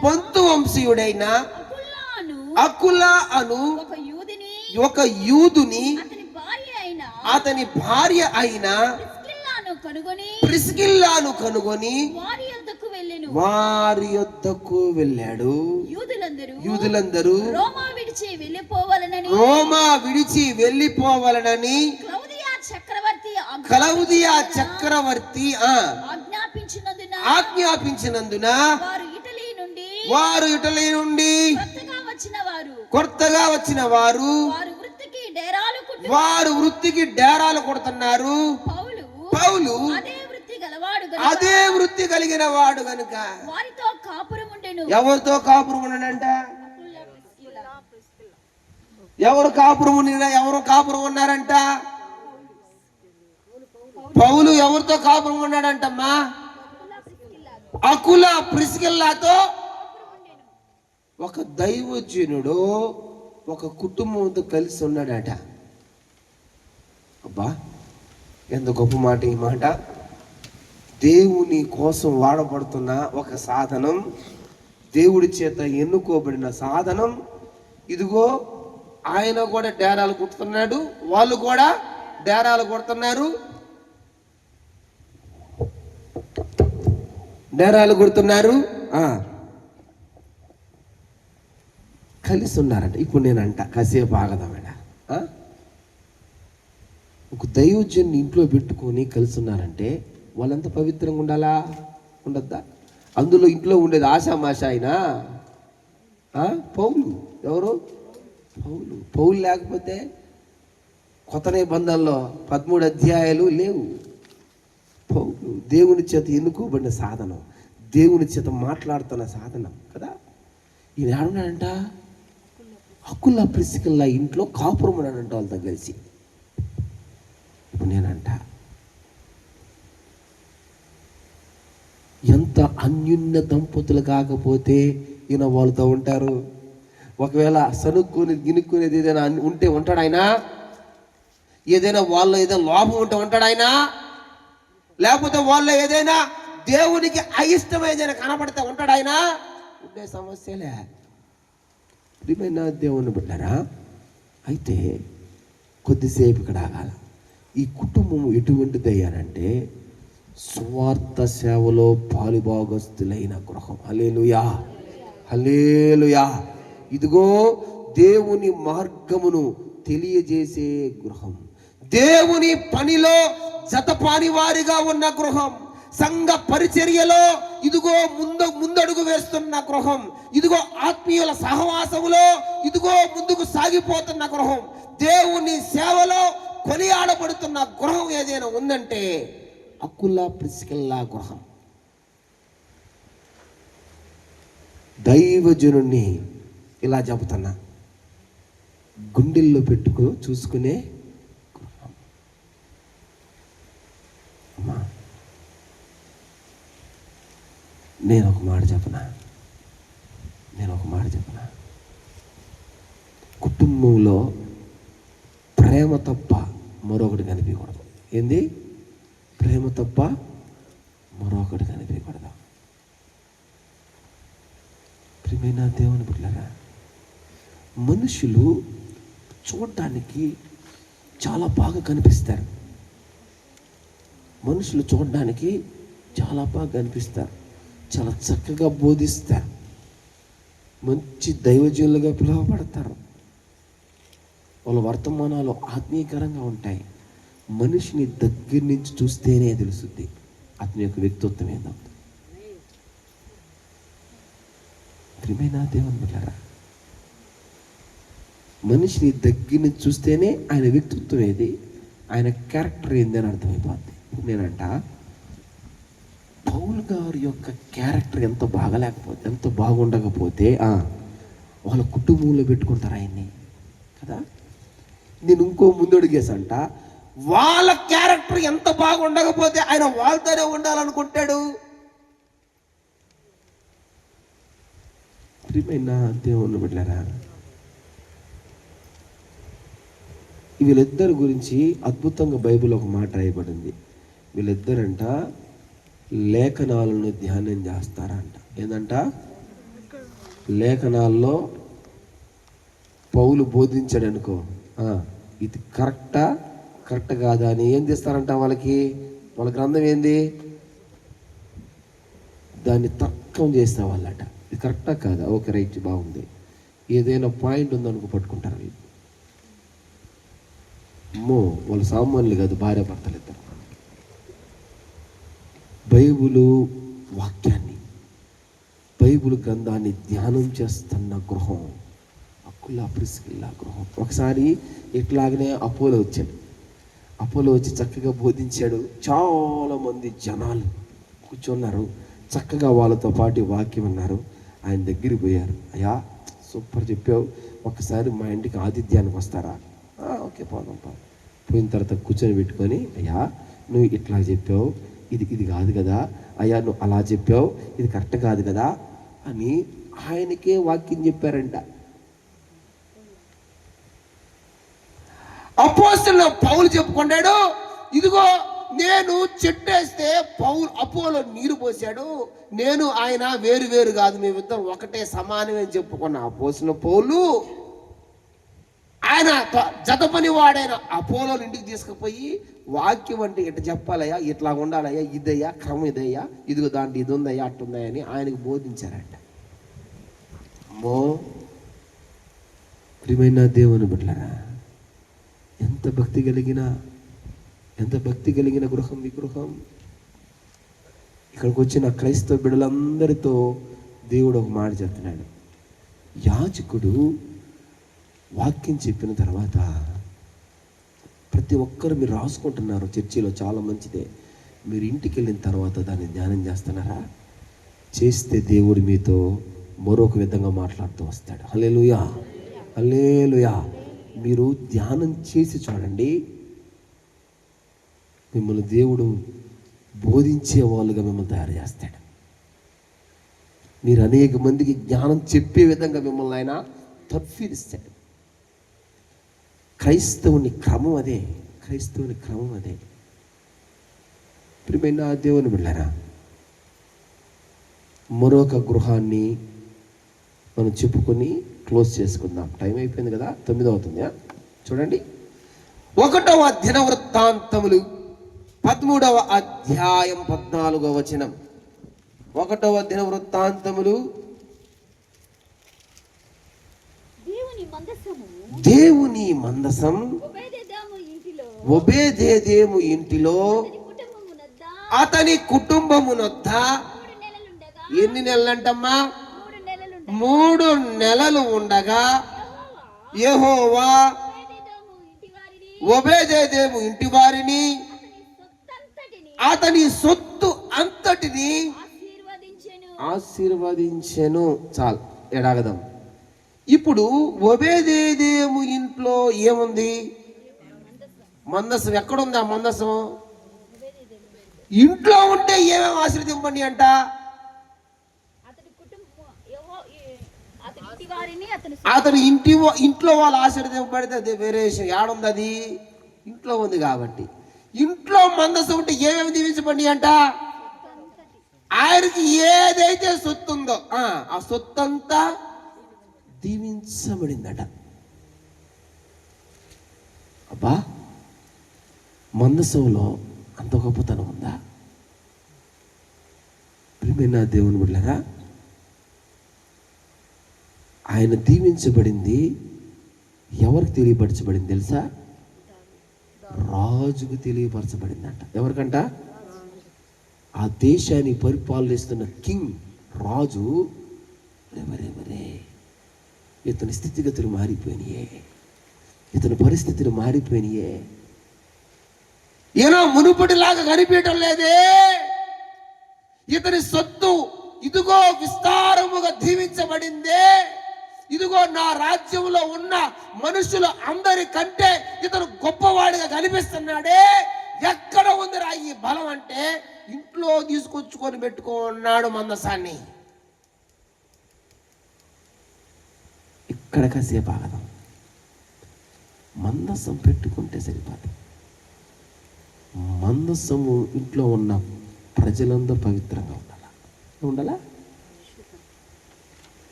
పొంతు వంశీయుడైన అకులా అను ఒక యూదుని అతని భార్య అయిన ప్రిస్కిల్లాను కనుగొని వారి యొద్దకు వెళ్ళాడు. యూదులందరూ రోమా విడిచి వెళ్ళిపోవాలనని కలౌదియా చక్రవర్తి ఆజ్ఞాపించినందున వారు ఇటలీ నుండి కొత్తగా వచ్చిన వారు వారు వృత్తికి డేరాలు కొడుతున్నారు. పౌలు అదే వృత్తి కలిగిన వాడు కనుక ఎవరితో కాపురం ఉండడంట? ఎవరు కాపురం ఉన్నారంట? పౌలు ఎవరితో కాపురం ఉన్నాడంటమ్మా? అకుల ప్రిస్కిల్లాతో. ఒక దైవజనుడు ఒక కుటుంబంతో కలిసి ఉన్నాడట. అబ్బా, ఎంత గొప్ప మాట ఈ మాట. దేవుని కోసం వాడబడుతున్న ఒక సాధనం, దేవుడి చేత ఎన్నుకోబడిన సాధనం. ఇదిగో ఆయన కూడా డేరాలు కొడుతున్నాడు, వాళ్ళు కూడా డేరాలు కొడుతున్నారు. కలిసి ఉన్నారంట. ఇప్పుడు నేనంట కాసేపు ఆగదామేడా, ఒక దైవజన్ని ఇంట్లో పెట్టుకొని కలిసి ఉన్నారంటే వాళ్ళంతా పవిత్రంగా ఉండాలా? ఉండద్దా? అందులో ఇంట్లో ఉండేది ఆశామాష అయినా పౌలు. ఎవరు? పౌలు లేకపోతే కొత్త నిబంధనలో 13 అధ్యాయాలు లేవు. పౌలు దేవుని చేత ఎన్నుకోబడిన సాధనం, దేవుని చేత మాట్లాడుతున్న సాధనం కదా. ఈయన ఏడున్నాడంట? అకుల ప్రిస్కిల్లా ఇంట్లో కాపురం ఉన్నాడంట వాళ్ళతో కలిసి. ఇప్పుడు నేనంట, ఎంత అన్యున్న దంపతులు కాకపోతే ఈయన వాళ్ళతో ఉంటారు. ఒకవేళ గినుక్కునేది ఏదైనా ఉంటే ఉంటాడు ఆయన? ఏదైనా వాళ్ళ ఏదైనా లోపం ఉంటే ఉంటాడు ఆయన? లేకపోతే వాళ్ళ ఏదైనా దేవునికి అయిష్టం ఏదైనా కనపడితే ఉంటాడు ఆయన? ఉండే సమస్యలే. ప్రియమైన దేవుని బిడ్డలారా, అయితే కొద్దిసేపు ఇక్కడ ఆగాల. ఈ కుటుంబం ఎటువంటిది అయ్యారంటే సువార్త సేవలో పాలుభాగస్తులైన గృహం. హల్లెలూయా, హల్లెలూయా. ఇదిగో దేవుని మార్గమును తెలియజేసే గృహం, దేవుని పనిలో జతపాని వారిగా ఉన్న గృహం, సంఘ పరిచర్యలో ఇదిగో ముందడుగు వేస్తున్న గృహం, ఇదిగో ఆత్మీయుల సహవాసములో ఇదిగో ముందుకు సాగిపోతున్న గృహం, దేవుని సేవలో కొనియాడబడుతున్న గృహం ఏదైనా ఉందంటే అకుల ప్రిస్కిల్లా గృహం. దైవజనుణ్ణి ఇలా చెబుతున్నా, గుండెల్లో పెట్టుకో చూసుకునే గృహం. అమ్మా, నేను ఒక మాట చెప్పనా, కుటుంబంలో ప్రేమ తప్ప మరొకటి కనిపించకూడదు. ఏంది? ప్రేమ తప్ప మరొకటి కనిపించకూడదు. ప్రియమైన దేవుని బిడ్డలారా, మనుషులు చూడడానికి చాలా బాగా కనిపిస్తారు, చాలా చక్కగా బోధిస్తారు, మంచి దైవజనులుగా పిలువబడతారు, వాళ్ళ వర్తమానాలు ఆత్మీయకరంగా ఉంటాయి. మనిషిని దగ్గర నుంచి చూస్తేనే తెలుస్తుంది అతని యొక్క వ్యక్తిత్వం ఏందో. ప్రియమైన దేవుని బిడ్డలారా, మనిషిని దగ్గర నుంచి చూస్తేనే ఆయన వ్యక్తిత్వం ఏది, ఆయన క్యారెక్టర్ ఏంది అని అర్థమైపోద్ది. నేనంట పౌలు గారి యొక్క క్యారెక్టర్ ఎంత బాగుండకపోతే వాళ్ళ కుటుంబంలో పెట్టుకుంటారు ఆయన్ని కదా. నేను ఇంకో ముందడుగేసంట, వాళ్ళ క్యారెక్టర్ ఎంత బాగుండకపోతే ఆయన వాళ్ళతోనే ఉండాలనుకుంటాడు. ప్రియమైన దేవుని బిడ్డలారా, వీళ్ళిద్దరి గురించి అద్భుతంగా బైబిల్ ఒక మాట రాయబడింది. వీళ్ళిద్దరంట లేఖనాలను ధ్యానం చేస్తారంట. ఏంటంట? లేఖనాల్లో పౌలు బోధించాడు అనుకో, ఇది కరెక్ట్ కాదా అని ఏం చేస్తారంట, వాళ్ళ గ్రంథం ఏంది, దాన్ని తర్కం చేస్తే వాళ్ళట. ఇది కరెక్టా కాదా, ఓకే రైట్ బాగుంది, ఏదైనా పాయింట్ ఉందనుకో పట్టుకుంటారు వీళ్ళు. అమ్మో, వాళ్ళు సామాన్యులు కాదు, భార్య భర్తలు ఇద్దరు. బైబిల్ గ్రంథాన్ని ధ్యానం చేస్తున్న గృహం అకుల ప్రిస్కిల్లా గృహం. ఒకసారి ఇట్లాగనే అపోలో వచ్చి చక్కగా బోధించాడు. చాలా మంది జనాలు కూర్చున్నారు, చక్కగా వాళ్ళతో పాటు వాక్యం అన్నారు. ఆయన దగ్గరికి పోయారు, అయ్యా సూపర్ చెప్పావు, ఒకసారి మా ఇంటికి ఆతిథ్యానికి వస్తారా? ఓకే పోదాం. పోయిన తర్వాత కూర్చొని పెట్టుకొని, అయ్యా నువ్వు ఇట్లా చెప్పావు, ఇది కాదు కదా, అయ్యా నువ్వు అలా చెప్పావు, ఇది కరెక్ట్ కాదు కదా అని ఆయనకే వాక్యం చెప్పారంట. అపోస్తలుడు పౌలు చెప్పుకున్నాడు, ఇదిగో నేను చెట్టేస్తే అపోలో నీరు పోసాడు, నేను ఆయన వేరు కాదు, మేమిద్దరం ఒకటే సమానమే అని చెప్పుకున్న అపోస్తలుడు పౌలు ఆయన జత పని వాడైన అపోలోని ఇంటికి తీసుకుపోయి వాక్యం అంటే ఇట్లా చెప్పాలయ్యా, ఇట్లా ఉండాలయ్యా, ఇదయ్యా క్రమం, ఇదయ్యా, ఇదిగో దాంట్లో ఇది ఉందయ్యా అట్టుందయ్యా అని ఆయనకు బోధించారంట. అమ్మో, ప్రియమైన దేవుని బిడ్డలారా, ఎంత భక్తి కలిగిన గృహం ఈ గృహం. ఇక్కడికి వచ్చిన క్రైస్తవ బిడ్డలందరితో దేవుడు ఒక మాట చెప్తున్నాడు. యాజకుడు వాక్యం చెప్పిన తర్వాత ప్రతి ఒక్కరు మీరు రాసుకుంటున్నారు చర్చిలో, చాలా మంచిదే. మీరు ఇంటికి వెళ్ళిన తర్వాత దాన్ని ధ్యానం చేస్తున్నారా? చేస్తే దేవుడు మీతో మరొక విధంగా మాట్లాడుతూ వస్తాడు. హల్లెలూయా, హల్లెలూయా. మీరు ధ్యానం చేసి చూడండి, మిమ్మల్ని దేవుడు బోధించే వాళ్ళుగా మిమ్మల్ని తయారు చేస్తాడు. మీరు అనేక మందికి జ్ఞానం చెప్పే విధంగా మిమ్మల్ని ఆయన తర్ఫీదిస్తాడు. క్రైస్తవుని క్రమం అదే. ప్రియమైన దేవుని బిడ్డలారా, మరొక గృహాన్ని మనం చెప్పుకొని క్లోజ్ చేసుకుందాం. టైం అయిపోయింది కదా, 9 అవుతుంది. చూడండి, 1వ దినవృత్తాంతములు 13వ అధ్యాయం 14వ వచనం. 1వ దినవృత్తాంతములు దేవుని మందసం ఒబేదేదేము ఇంటిలో అతని కుటుంబమునొద్ద ఎన్ని నెలలంటమ్మా? 3 నెలలు ఉండగా యెహోవా ఒబేదేదేము ఇంటి వారిని అతని సొత్తు అంతటిని ఆశీర్వదించెను. చాలు, ఎడాగదాం. ఇప్పుడు ఒబేదేదేము ఇంట్లో ఏముంది? మందసం. ఎక్కడుంది ఆ మందసం? ఇంట్లో ఉంటే ఏమేమి ఆశీర్వదింపండి అంట? అతని ఇంట్లో వాళ్ళు ఆశీర్వదింపబడితే అది వేరే విషయం. ఏడుంది అది? ఇంట్లో ఉంది కాబట్టి. ఇంట్లో మందసం ఉంటే ఏమేమి దీవించబడి అంట? ఆయనకి ఏదైతే సొత్తు ఉందో ఆ సొత్తంతా దీవించబడిందట. అబ్బా, మందసంలో అంత గొప్పతనం ఉందా? ప్రియమైన దేవుని బిడ్డలారా, ఆయన దీవించబడింది ఎవరికి తెలియపరచబడింది తెలుసా? రాజుకు తెలియపరచబడిందంట. ఎవరికంట? ఆ దేశాన్ని పరిపాలిస్తున్న కింగ్, రాజు. ఎవరెవరే ఇతని స్థితిగతులు మారిపోయినాయే, ఇతని పరిస్థితులు మారిపోయినాయే. ఏనా మునుపటిలాగా కనిపించడం లేదే. ఇతని సొత్తు ఇదిగో విస్తారముగా దీవించబడిందే. ఇదిగో నా రాజ్యంలో ఉన్న మనుషుల అందరికంటే ఇతను గొప్పవాడిగా కనిపిస్తున్నాడే. ఎక్కడ ఉందిరా ఈ బలం అంటే ఇంట్లో తీసుకొచ్చుకొని పెట్టుకున్నాడు మందసాన్ని. ఇక్కడ కాసేపు ఆగదాం. మందసం పెట్టుకుంటే సరిపోదు. మందసము ఇంట్లో ఉన్న ప్రజలందరూ పవిత్రంగా ఉండాలా?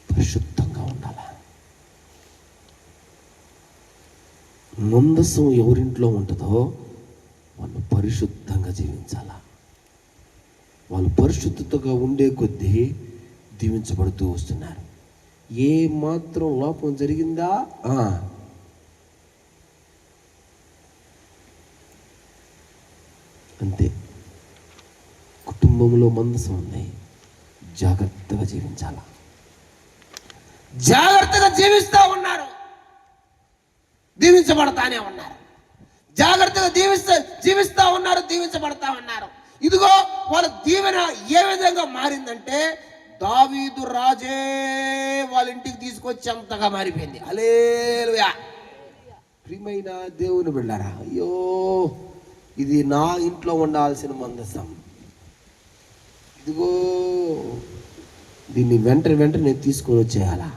పరిశుద్ధంగా ఉండాలా? మందసం ఎవరింట్లో ఉంటుందో వాళ్ళు పరిశుద్ధంగా జీవించాలా. వాళ్ళు పరిశుద్ధతగా ఉండే కొద్దీ దీవించబడుతూ వస్తున్నారు. ఏ మాత్రం లోపం జరిగిందా అంతే. కుటుంబంలో మందసం ఉంది, జాగ్రత్తగా జీవించాలా. జాగ్రత్తగా జీవిస్తూ ఉన్నారు, దీవించబడతానే ఉన్నారు. జాగ్రత్తగా జీవిస్తూ ఉన్నారు, దీవించబడతా ఉన్నారు. ఇదిగో వాళ్ళ దీవెన ఏ విధంగా మారిందంటే దావీదు రాజే వాళ్ళ ఇంటికి తీసుకొచ్చి అంతగా మారిపోయింది. హల్లెలూయా. ప్రియమైన దేవుని బిడ్డలారా, అయ్యో ఇది నా ఇంట్లో ఉండాల్సిన మందసం. ఇదిగో దీన్ని వెంటనే తీసుకొని వచ్చేయాలా.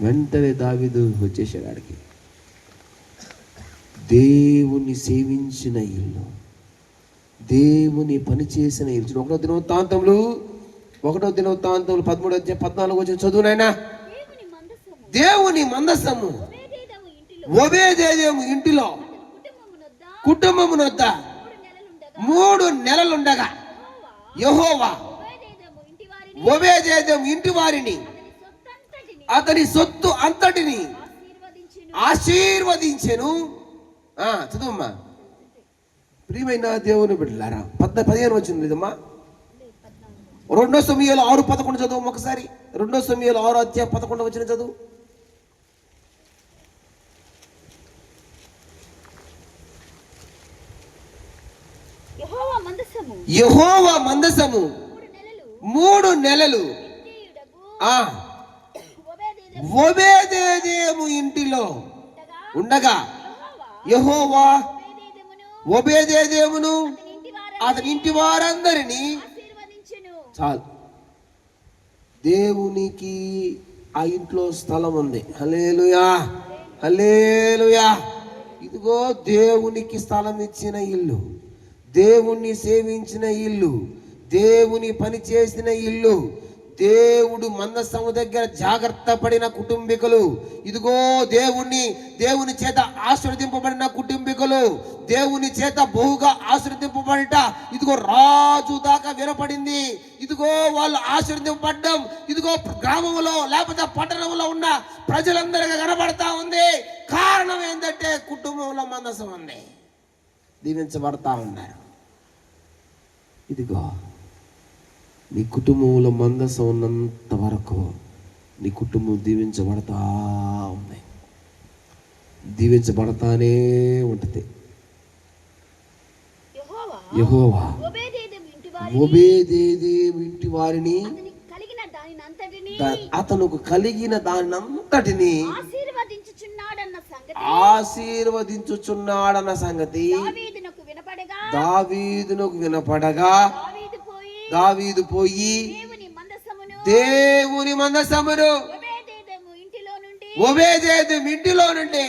వెంటనే దావీదు వచ్చేసాడు ఆడికి. దేవుని సేవించిన ఇల్లు, దేవుని పని చేసిన ఇల్లు. 1వ దినవృత్తాంతములు 13:14 చదువునైనా. దేవుని మందసము ఒబేదేదేము ఇంటిలో కుటుంబమునొద్ద 3 నెలలుండగా యెహోవా ఒబేదేదేము ఇంటి వారిని అతని సొత్తు అంతటిని ఆశీర్వదించెను. చదువమ్మా. ప్రియమైన దేవుని బిడ్డలారా, 15 వచ్చింది లేదమ్మా. 2 సమూయేలు 6:11 చదువు ఒకసారి. 2 సమూయేలు 6:11 వచ్చిన చదువు. యెహోవా మందసము 3 నెలలు ఒబేదేదేము ఇంటిలో ఉండగా యెహోవా ఒబేదేదేమును అతని ఇంటి వారందరినీ. చాలు, దేవునికి ఆ ఇంట్లో స్థలం ఉంది. హల్లెలూయా, హల్లెలూయా. ఇదిగో దేవునికి స్థలం ఇచ్చిన ఇల్లు, దేవుణ్ణి సేవించిన ఇల్లు, దేవుని పని చేసిన ఇల్లు, దేవుడు మందసము దగ్గర జాగ్రత్త పడిన కుటుంబీకులు, ఇదిగో దేవుని చేత ఆశీర్వదింపబడిన కుటుంబీకులు, దేవుని చేత బహుగా ఆశీర్వదింపబడిట ఇదిగో రాజు దాకా వినపడింది. ఇదిగో వాళ్ళు ఆశీర్వదింపబడ్డం ఇదిగో గ్రామంలో లేకపోతే పట్టణంలో ఉన్న ప్రజలందరికీ కనబడతా ఉంది. కారణం ఏంటంటే కుటుంబంలో మందసం ఉంది, దీవించబడతా ఉన్నారు. ఇదిగో నీ కుటుంబంలో మందసం ఉన్నంత వరకు నీ కుటుంబం దీవించబడతా ఉంది, దీవించబడతానే ఉంటుంది. యెహోవా ఓబేదేదోము ఇంటి వారిని అతనుకు కలిగిన దానినంతటిని ఆశీర్వదించుచున్నాడన్న సంగతి దావీదునకు వినపడగా దావీదు పోయి దేవుని మందసమును ఓబేదేదోము ఇంటిలో నుండి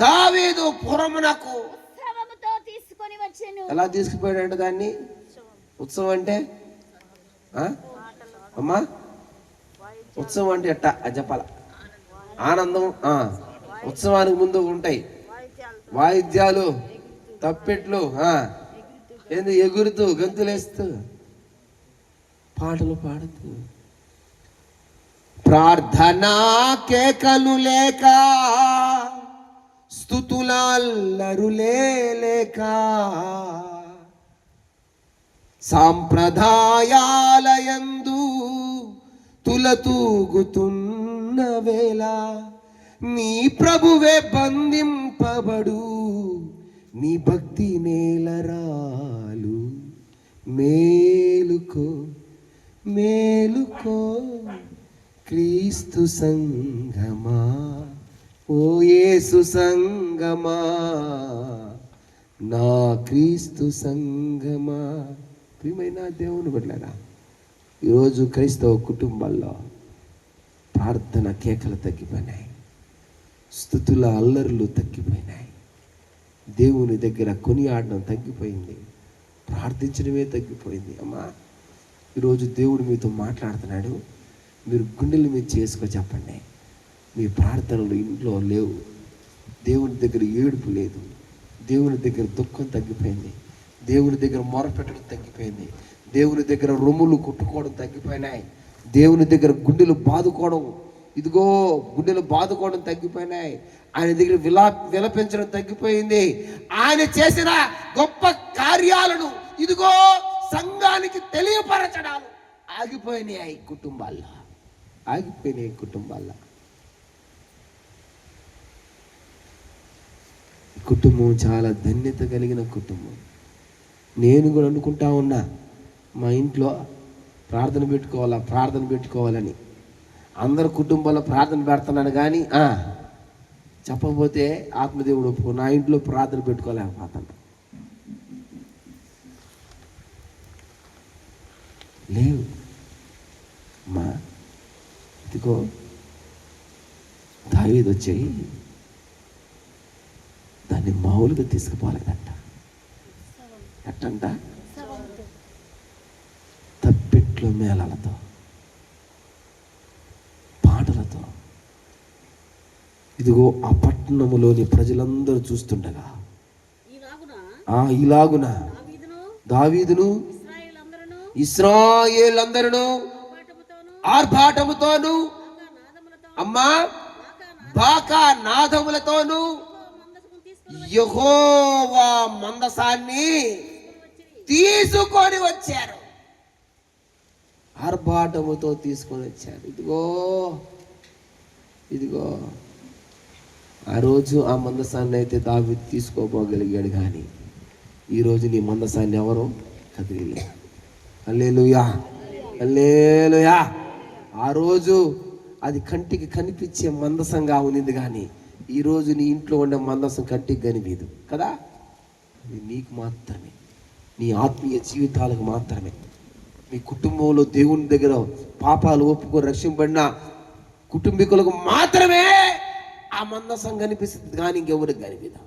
దావీదు పురమునకు ఎలా తీసుకుపోయాడంటే దాన్ని ఉత్సవం అంటే అమ్మా ఉత్సవం అంటే ఎట్టా అది చెప్పాల. ఆనందం ఉత్సవానికి ముందు ఉంటాయి వాయిద్యాలు, తప్పెట్లు, ఏంది ఎగురుతూ గంతులేస్తూ పాటలు పాడుతూ, ప్రార్థనా కేకలు లేక స్తుతులల్లరులేక సాంప్రదాయాలయందు తులతూగుతున్న వేళ నీ ప్రభువే బంధింపబడు నీ భక్తి నేలరాలు. మేలుకో మేలుకో క్రీస్తు సంగమా, ఓ యేసు సంగమా, నా క్రీస్తు సంగమా. ప్రియమైన దేవుని బిడ్డలారా, ఈరోజు క్రైస్తవ కుటుంబాల్లో ప్రార్థన కేకలు తగ్గిపోయినాయి, స్తుతుల అల్లరులు తగ్గిపోయినాయి, దేవుని దగ్గర కొనియాడడం తగ్గిపోయింది, ప్రార్థించడమే తగ్గిపోయింది. అమ్మా, ఈరోజు దేవుడు మీతో మాట్లాడుతున్నాడు. మీరు గుండెల మీద చేసుకో చెప్పండి. మీ ప్రార్థనలు ఇంట్లో లేవు, దేవుని దగ్గర ఏడుపు లేదు, దేవుని దగ్గర దుఃఖం తగ్గిపోయింది, దేవుని దగ్గర మొరపెట్టడం తగ్గిపోయింది, దేవుని దగ్గర రొమ్ములు కొట్టుకోవడం తగ్గిపోయినాయి, దేవుని దగ్గర గుండెలు బాదుకోవడం ఇదిగో గుండెలు బాదుకోవడం తగ్గిపోయినాయి, ఆయన దగ్గర విలపించడం తగ్గిపోయింది. ఆయన చేసిన గొప్ప కార్యాలను ఇదిగో సంఘానికి తెలియపరచడాలు ఆగిపోయినాయి కుటుంబాల్లో, ఆగిపోయినాయి కుటుంబాల్లో. కుటుంబం చాలా ధన్యత కలిగిన కుటుంబం. నేను కూడా అనుకుంటా ఉన్నా మా ఇంట్లో ప్రార్థన పెట్టుకోవాలని. అందరు కుటుంబంలో ప్రార్థన పెడుతున్నాను కానీ చెప్పకపోతే ఆత్మదేవుడు ఒప్పుకో, నా ఇంట్లో ప్రార్థన పెట్టుకోలేకపోతాను. లేవు మా ఇదిగో దావీదు వచ్చాయి దాన్ని మామూలుగా తీసుకుపోలేదంట. ఎట్టంట? తప్పెట్లు మేళాలతో, పాటలతో. ఇదిగో ఆ పట్టణములోని ప్రజలందరూ చూస్తుండగా ఇలాగున దావీదును ఇశ్రాయేలందరూ ఆర్భాటముతోను అమ్మా బాకా నాదములతోను యెహోవా మందసాన్ని తీసుకొని వచ్చారు. ఆర్భాటముతో తీసుకొని వచ్చారు. ఇదిగో ఆ రోజు ఆ మందసాన్ని అయితే దావీదు తీసుకోపోగలిగాడు, కానీ ఈరోజు నీ మందసాన్ని ఎవరు కదిలే. హల్లెలూయా, హల్లెలూయా. ఆ రోజు అది కంటికి కనిపించే మందసంగా ఉన్నింది, కానీ ఈరోజు నీ ఇంట్లో ఉండే మందసం కంటికి కనిపించదు కదా. ఇది నీకు మాత్రమే, నీ ఆత్మీయ జీవితాలకు మాత్రమే, మీ కుటుంబంలో దేవుని దగ్గర పాపాలు ఒప్పుకొని రక్షింపబడిన కుటుంబీకులకు మాత్రమే ఆ మందసం కనిపిస్తుంది, కానీ ఇంకెవరికి కనిపిదా.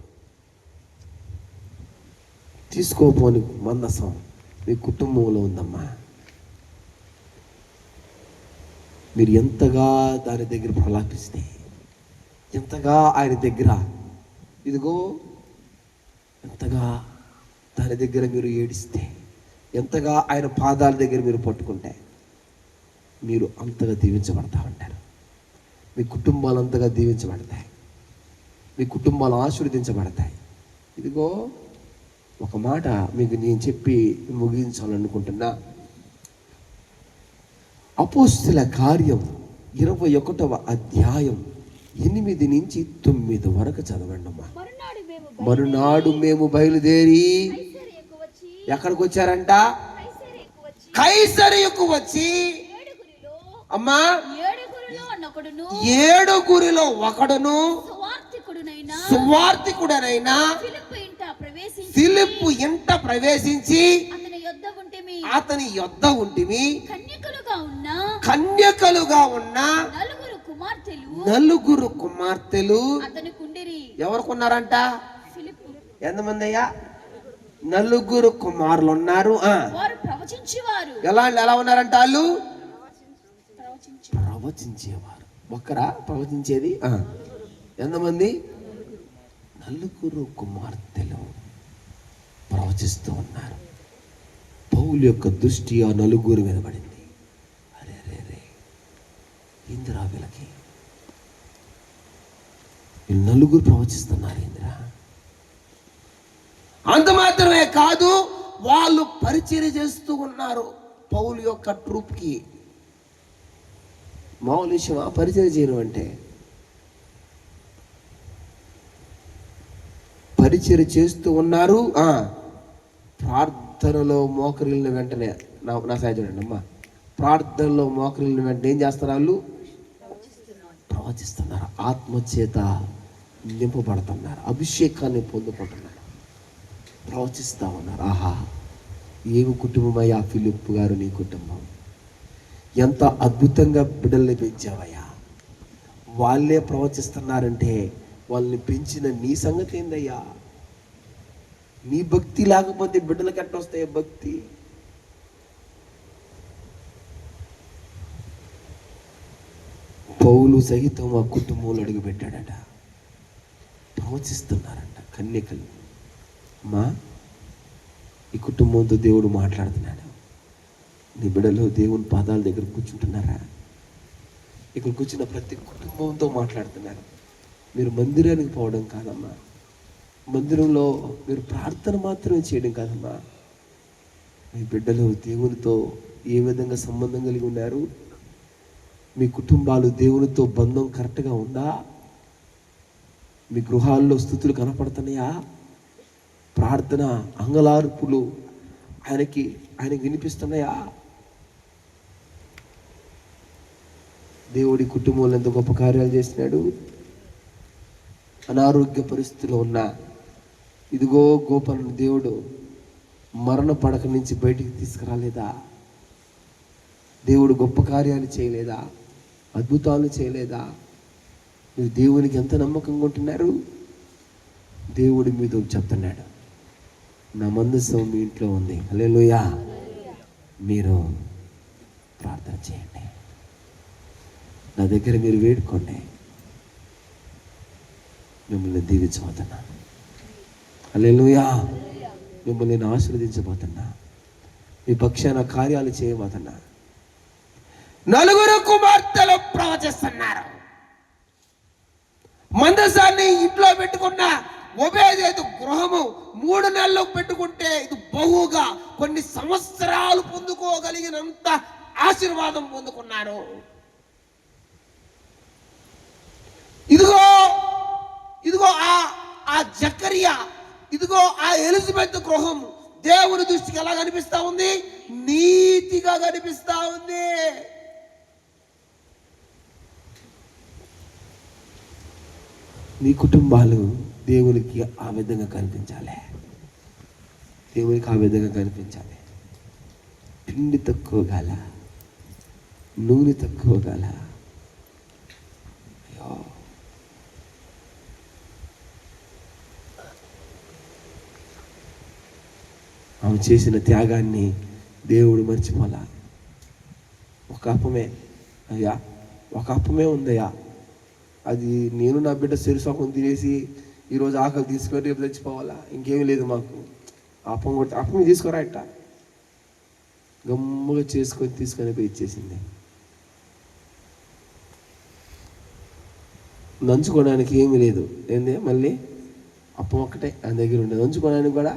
తీసుకోపోని మందసం మీ కుటుంబంలో ఉందమ్మా. మీరు ఎంతగా దాని దగ్గర ప్రలాపిస్తే, ఎంతగా ఆయన దగ్గర ఇదిగో ఎంతగా దాని దగ్గర మీరు ఏడిస్తే, ఎంతగా ఆయన పాదాల దగ్గర మీరు పట్టుకుంటే మీరు అంతగా దీవించబడతా ఉంటారు. మీ కుటుంబాలు అంతగా దీవించబడతాయి, మీ కుటుంబాలు ఆశీర్వదించబడతాయి. ఇదిగో ఒక మాట మీకు నేను చెప్పి ముగించాలనుకుంటున్నా. అపోస్తుల కార్యం 21వ అధ్యాయం 8 నుంచి 9 వరకు చదవండి అమ్మా. మరునాడు మేము బయలుదేరి ఎక్కడికి వచ్చారంట? కైసరియకు వచ్చి అమ్మా 7గురిలో ఒకడును సువార్తికుడనైనా ఫిలిప్పు ఇంట ప్రవేశించి అతని యొద్ద ఉంటిమి. కన్యకలుగా ఉన్న నలుగురు కుమార్తెలు ఎవరుకున్నారంట? ఎంతమంది అయ్యా? 4 కుమారులు ఉన్నారు. ఎలా ఉన్నారంట? వాళ్ళు ప్రవచించేవారు. ఒక్కరా ప్రవచించేది? ఎంతమంది? 4 కుమార్తెలు ప్రవచిస్తూ ఉన్నారు. పౌలు యొక్క దృష్టి ఆ 4 మీద పడింది. అరే రే రే, ఇందిరా వీళ్ళకి 4 ప్రవచిస్తున్నారు ఇందిరా. అంత మాత్రమే కాదు, వాళ్ళు పరిచర్య చేస్తూ ఉన్నారు పౌలు యొక్క ట్రూప్కి. మామూలు విషయం పరిచర్య చేయడం అంటే. పరిచర్య చేస్తూ ఉన్నారు. ప్రార్థనలో మోకరిల్లిన వెంటనే నా సాయి చూడండి అమ్మా, ప్రార్థనలో మోకరిల్లిన వెంటనే ఏం చేస్తారు? వాళ్ళు ప్రవచిస్తున్నారు, ఆత్మచేత నింపబడుతున్నారు, అభిషేకాన్ని పొందుకుంటున్నారు, ప్రవచిస్తూ ఉన్నారు. ఆహా, ఏమి కుటుంబం అయ్యా ఫిలిప్పు గారు, నీ కుటుంబం ఎంత అద్భుతంగా బిడ్డల్ని పెంచావయ్యా. వాళ్ళే ప్రవచిస్తున్నారంటే వాళ్ళని పెంచిన నీ సంగతి ఏందయ్యా? నీ భక్తి లేకపోతే బిడ్డలకి ఎట్ట వస్తాయి భక్తి? పౌలు సహితం ఆ కుటుంబంలో అడుగుపెట్టాడట. ప్రవచిస్తున్నారంట కన్యకలు. అమ్మా, ఈ కుటుంబంతో దేవుడు మాట్లాడుతున్నాడు. నీ బిడ్డలు దేవుని పాదాల దగ్గర కూర్చుంటున్నారా? ఇక్కడ కూర్చున్న ప్రతి కుటుంబంతో మాట్లాడుతున్నారు. మీరు మందిరానికి పోవడం కాదమ్మా, మందిరంలో మీరు ప్రార్థన మాత్రమే చేయడం కాదమ్మా. మీ బిడ్డలు దేవునితో ఏ విధంగా సంబంధం కలిగి ఉన్నారు? మీ కుటుంబాలు దేవునితో బంధం కరెక్ట్గా ఉందా? మీ గృహాల్లో స్తుతులు కనపడుతున్నాయా? ప్రార్థన అంగలార్పులు ఆయనకి వినిపిస్తున్నాయా? దేవుడి కుటుంబంలో ఎంత గొప్ప కార్యాలు చేసినాడు. అనారోగ్య పరిస్థితిలో ఉన్న ఇదిగో గోపాలను దేవుడు మరణ పడక నుంచి బయటికి తీసుకురాలేదా? దేవుడు గొప్ప కార్యాలు చేయలేదా? అద్భుతాలు చేయలేదా? మీరు దేవునికి ఎంత నమ్మకంగా ఉంటున్నారు? దేవుడి మీద చెప్తున్నాడు, నా మందసం మీ ఇంట్లో ఉంది, హల్లెలూయా, మీరు ప్రార్థన చేయండి, నా దగ్గర మీరు వేడుకోండి, మిమ్మల్ని దీవించబోతున్నా, హల్లెలూయా, మిమ్మల్ని నేను ఆశీర్వదించబోతున్నా, మీ పక్షాన కార్యాలు చేయబోతున్నా. 4 కుమార్తెలు ప్రవచిస్తున్నారు. మందసాన్ని ఇంట్లో పెట్టుకున్న ఒబేదేదు గృహము 3 నెలలు పెట్టుకుంటే ఇది బహుగా కొన్ని సంవత్సరాలు పొందుకోగలిగినంత ఆశీర్వాదం పొందుకున్నారు. ఇదిగో ఆ జకరియా, ఇదిగో ఆ ఎలిజబెత్ గృహం దేవుని దృష్టికి ఎలా కనిపిస్తా ఉంది? నీతిగా కనిపిస్తా ఉంది. మీ కుటుంబాలు దేవునికి ఆ విధంగా కనిపించాలి, దేవునికి ఆ విధంగా కనిపించాలి. పిండి తక్కువ గాల, నూనె తక్కువ గాల, అయ్యో ఆమె చేసిన త్యాగాన్ని దేవుడు మర్చిపోలా. ఒక అప్పమే అయ్యా ఒక అప్పమే ఉందయ్యా, అది నేను నా బిడ్డ చెరుసొకం తినేసి ఈరోజు ఆకలి తీసుకొని రేపు తెచ్చిపోవాలా, ఇంకేమీ లేదు మాకు. అప్పం కొట్టి అప్పం తీసుకోరా ఇట్ట గమ్ముగా చేసుకొని తీసుకొని పోయి ఇచ్చేసింది. నంచుకోవడానికి ఏమీ లేదు. ఏంది మళ్ళీ అప్పం ఒక్కటే ఆయన దగ్గర ఉండేది, నంచుకోవడానికి కూడా.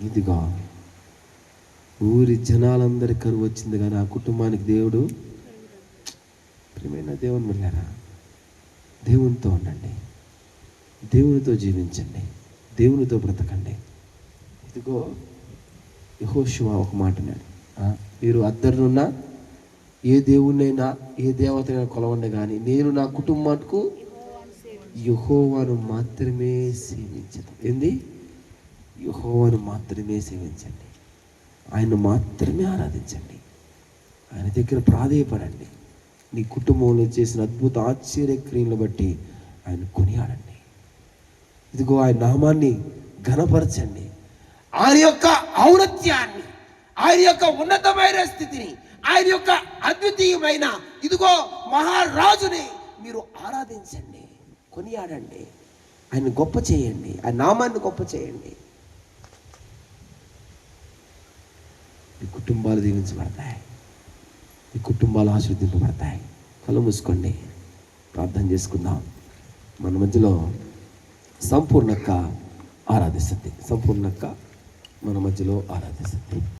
ఇదిగా ఊరి జనాలందరి కరువు వచ్చింది, కానీ ఆ కుటుంబానికి దేవుడు, ప్రియమైన దేవుని వెళ్ళారా, దేవునితో ఉండండి, దేవునితో జీవించండి, దేవునితో బ్రతకండి. ఇదిగో యెహోషువ ఒక మాట అన్నాడు, మీరు అద్దరునున్న ఏ దేవుణ్ణైనా ఏ దేవతనైనా కొలవండి, కానీ నేను నా కుటుంబానికి యెహోవాను మాత్రమే సేవించదు. ఏంది? యెహోవాను మాత్రమే సేవించండి, ఆయన మాత్రమే ఆరాధించండి, ఆయన దగ్గర ప్రాధేయపడండి. నీ కుటుంబంలో చేసిన అద్భుత ఆశ్చర్యక్రియలను బట్టి ఆయన కొనియాడండి. ఇదిగో ఆయన నామాన్ని ఘనపరచండి, ఆయన యొక్క ఔన్నత్యాన్ని, ఆయన యొక్క ఉన్నతమైన స్థితిని, ఆయన యొక్క అద్వితీయమైన ఇదిగో మహారాజుని మీరు ఆరాధించండి, కొనియాడండి, ఆయన గొప్ప చేయండి, ఆయన నామాన్ని గొప్ప చేయండి. ఈ కుటుంబాలు దీవించబడతాయి, ఈ కుటుంబాలు ఆశీర్వదింపబడతాయి. కళ్ళు మూసుకోండి, ప్రార్థన చేసుకుందాం. మన మధ్యలో సంపూర్ణక్క ఆరాధిస్తుంది, సంపూర్ణక్క మన మధ్యలో ఆరాధిస్తుంది.